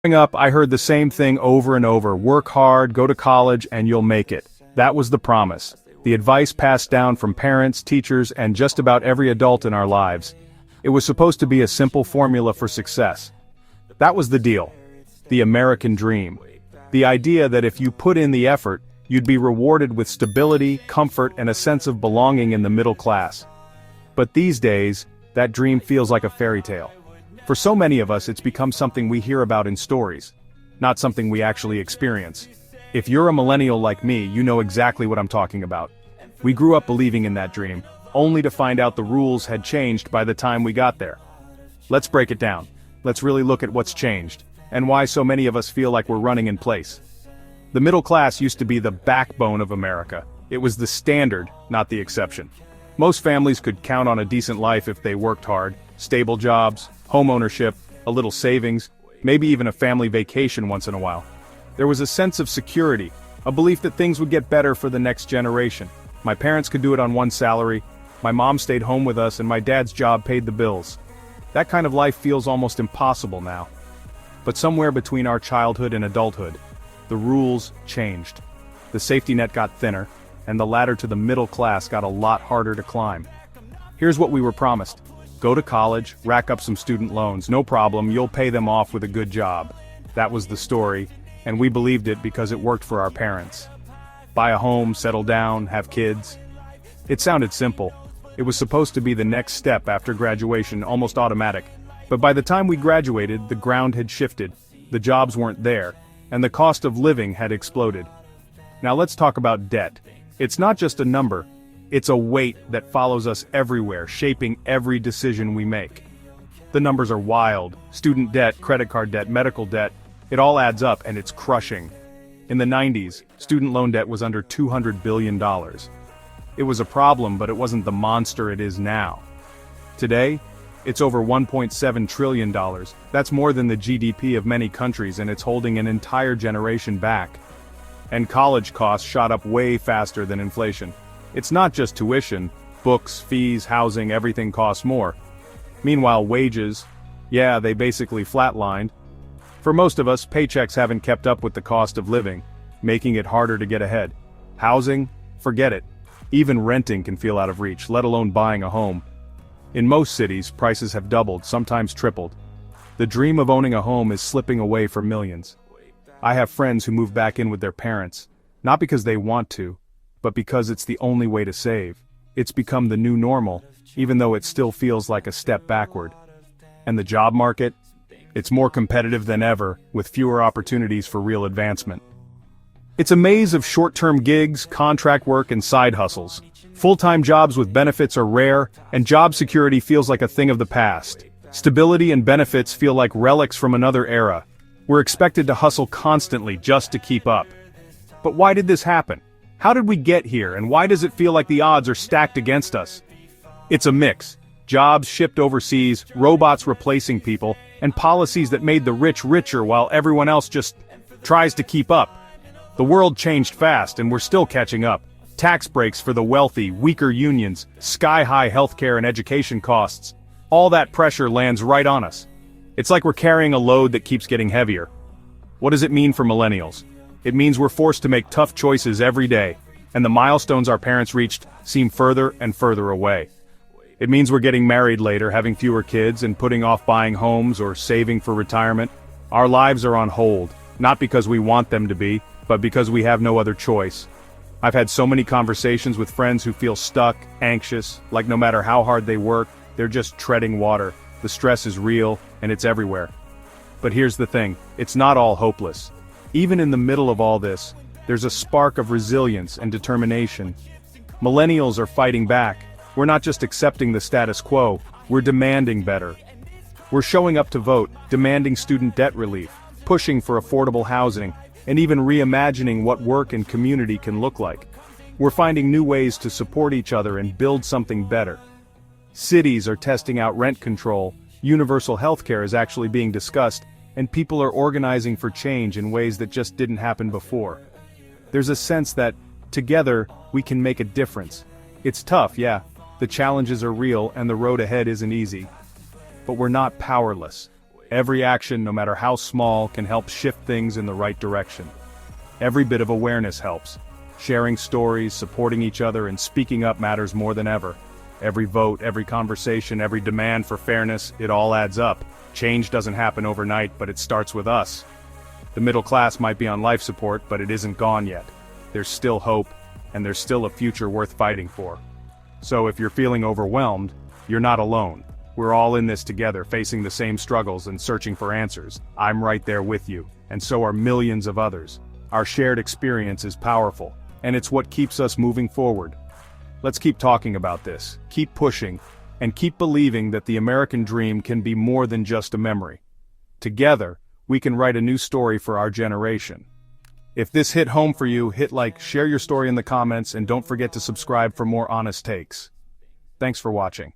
Growing up, I heard the same thing over and over: work hard, go to college, and you'll make it. That was the promise. The advice passed down from parents, teachers, and just about every adult in our lives. It was supposed to be a simple formula for success. That was the deal. The American dream. The idea that if you put in the effort, you'd be rewarded with stability, comfort, and a sense of belonging in the middle class. But these days, that dream feels like a fairy tale. For so many of us, it's become something we hear about in stories, not something we actually experience. If you're a millennial like me, you know exactly what I'm talking about. We grew up believing in that dream, only to find out the rules had changed by the time we got there. Let's break it down. Let's really look at what's changed, and why so many of us feel like we're running in place. The middle class used to be the backbone of America. It was the standard, not the exception. Most families could count on a decent life if they worked hard: stable jobs, home ownership, a little savings, maybe even a family vacation once in a while. There was a sense of security, a belief that things would get better for the next generation. My parents could do it on one salary, my mom stayed home with us, and my dad's job paid the bills. That kind of life feels almost impossible now. But somewhere between our childhood and adulthood, the rules changed. The safety net got thinner, and the ladder to the middle class got a lot harder to climb. Here's what we were promised: go to college, rack up some student loans, no problem, you'll pay them off with a good job. That was the story, and we believed it because it worked for our parents. Buy a home, settle down, have kids. It sounded simple. It was supposed to be the next step after graduation, almost automatic. But by the time we graduated, the ground had shifted, the jobs weren't there, and the cost of living had exploded. Now let's talk about debt. It's not just a number, it's a weight that follows us everywhere, shaping every decision we make. The numbers are wild: student debt, credit card debt, medical debt. It all adds up, and it's crushing. In the 90s, student loan debt was under $200 billion. It was a problem, but it wasn't the monster it is now. Today, it's over $1.7 trillion. That's more than the GDP of many countries, and it's holding an entire generation back. And college costs shot up way faster than inflation. It's not just tuition, books, fees, housing, everything costs more. Meanwhile, wages, yeah, they basically flatlined. For most of us, paychecks haven't kept up with the cost of living, making it harder to get ahead. Housing? Forget it. Even renting can feel out of reach, let alone buying a home. In most cities, prices have doubled, sometimes tripled. The dream of owning a home is slipping away for millions. I have friends who move back in with their parents, not because they want to, but because it's the only way to save. It's become the new normal, even though it still feels like a step backward. And the job market? It's more competitive than ever, with fewer opportunities for real advancement. It's a maze of short-term gigs, contract work, and side hustles. Full-time jobs with benefits are rare, and job security feels like a thing of the past. Stability and benefits feel like relics from another era. We're expected to hustle constantly just to keep up. But why did this happen? How did we get here, and why does it feel like the odds are stacked against us? It's a mix. Jobs shipped overseas, robots replacing people, and policies that made the rich richer while everyone else just tries to keep up. The world changed fast, and we're still catching up. Tax breaks for the wealthy, weaker unions, sky-high healthcare and education costs. All that pressure lands right on us. It's like we're carrying a load that keeps getting heavier. What does it mean for millennials? It means we're forced to make tough choices every day, and the milestones our parents reached seem further and further away. It means we're getting married later, having fewer kids, and putting off buying homes or saving for retirement. Our lives are on hold, not because we want them to be, but because we have no other choice. I've had so many conversations with friends who feel stuck, anxious, like no matter how hard they work, they're just treading water. The stress is real, and it's everywhere. But here's the thing, it's not all hopeless. Even in the middle of all this, there's a spark of resilience and determination. Millennials are fighting back. We're not just accepting the status quo, we're demanding better. We're showing up to vote, demanding student debt relief, pushing for affordable housing, and even reimagining what work and community can look like. We're finding new ways to support each other and build something better. Cities are testing out rent control, universal healthcare is actually being discussed, and people are organizing for change in ways that just didn't happen before. There's a sense that, together, we can make a difference. It's tough, yeah. The challenges are real and the road ahead isn't easy. But we're not powerless. Every action, no matter how small, can help shift things in the right direction. Every bit of awareness helps. Sharing stories, supporting each other, and speaking up matters more than ever. Every vote, every conversation, every demand for fairness, it all adds up. Change doesn't happen overnight, but it starts with us. The middle class might be on life support, but it isn't gone yet. There's still hope, and there's still a future worth fighting for. So if you're feeling overwhelmed, you're not alone. We're all in this together, facing the same struggles and searching for answers. I'm right there with you, and so are millions of others. Our shared experience is powerful, and it's what keeps us moving forward. Let's keep talking about this, keep pushing, and keep believing that the American dream can be more than just a memory. Together, we can write a new story for our generation. If this hit home for you, hit like, share your story in the comments, and don't forget to subscribe for more honest takes. Thanks for watching.